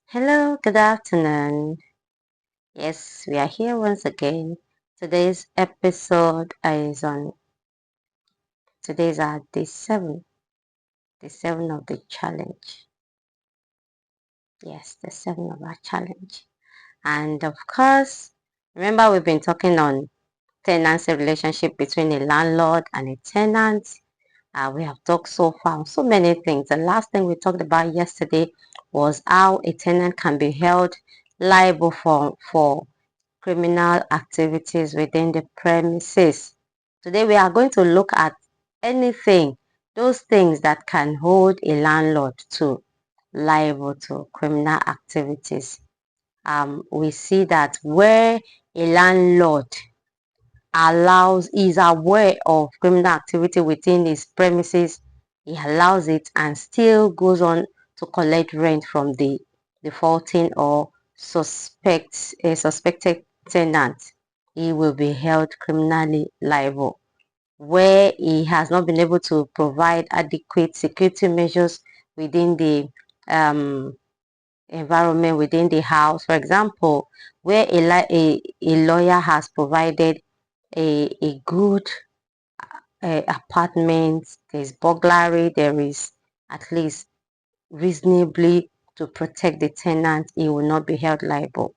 Hello, good afternoon. Yes, we are here once again. Today's episode is on today's our day seven of the challenge. Yes, the seven of our challenge. And of course, remember we've been talking on tenancy relationship between a landlord and a tenant. We have talked so far on so many things. The last thing we talked about yesterday was how a tenant can be held liable for criminal activities within the premises. Today we are going to look at anything, those things that can hold a landlord to liable to criminal activities. We see that where a landlord is aware of criminal activity within his premises, he allows it and still goes on to collect rent from the defaulting or suspected tenant, he will be held criminally liable. Where he has not been able to provide adequate security measures within the um, environment, within the house, for example, where a lawyer has provided a good apartment, there's burglary, there is at least reasonably to protect the tenant, he will not be held liable.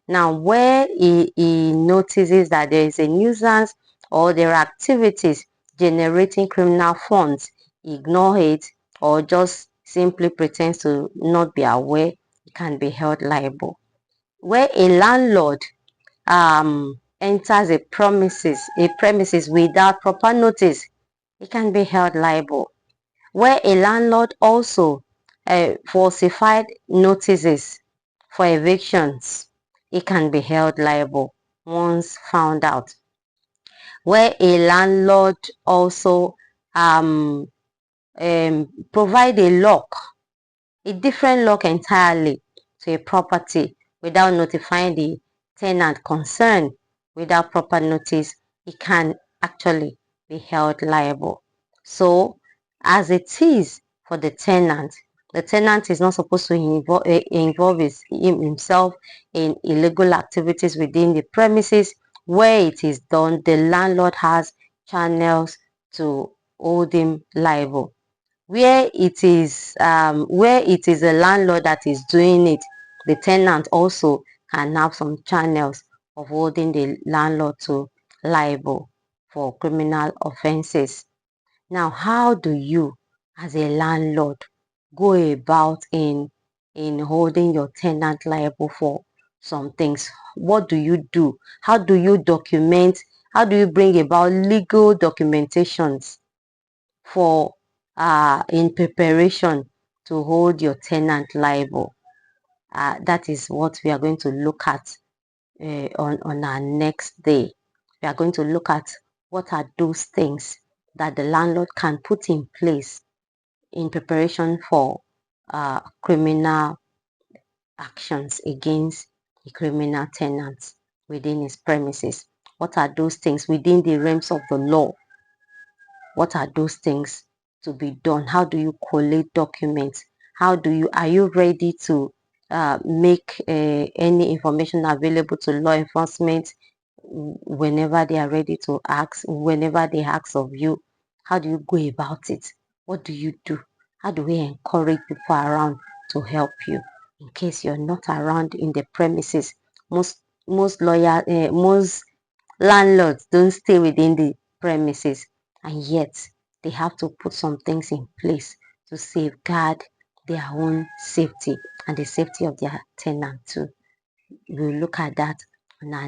Now, where he notices that there is a nuisance or there are activities generating criminal funds, ignore it or just simply pretends to not be aware, he can be held liable. Where a landlord enters a premises without proper notice, he can be held liable. Where a landlord also falsified notices for evictions, he can be held liable once found out. Where a landlord also um, provide a different lock entirely to a property without notifying the tenant concerned, without proper notice, it can actually be held liable. So, as it is for the tenant is not supposed to involve himself in illegal activities within the premises. Where it is done, the landlord has channels to hold him liable. Where it is a landlord that is doing it, the tenant also can have some channels of holding the landlord to liable for criminal offenses. Now, how do you as a landlord go about in holding your tenant liable for some things? What do you do? How do you document? How do you bring about legal documentations for in preparation to hold your tenant liable? That is what we are going to look at on our next day. We are going to look at what are those things that the landlord can put in place in preparation for criminal actions against the criminal tenants within his premises. What are those things within the realms of the law? What are those things to be done? How do you collate documents? Are you ready to make any information available to law enforcement whenever they are ready to ask, whenever they ask of you? How do you go about it? What do you do? How do we encourage people around to help you in case you're not around in the premises? Most landlords don't stay within the premises, and yet they have to put some things in place to safeguard their own safety and the safety of their tenant too. We'll look at that on our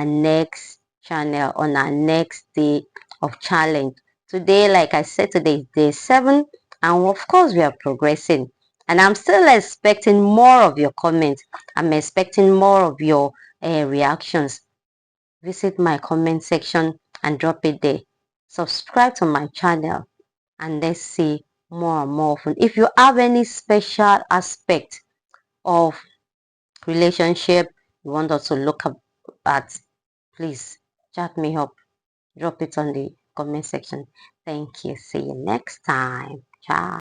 next channel, on our next day of challenge. Today, like I said, today is day 7, and of course we are progressing. And I'm still expecting more of your comments. I'm expecting more of your reactions. Visit my comment section and drop it there. Subscribe to my channel and let's see more and more often. If you have any special aspect of relationship you want us to look at, please chat me up. Drop it on the comment section. Thank you. See you next time. Ciao.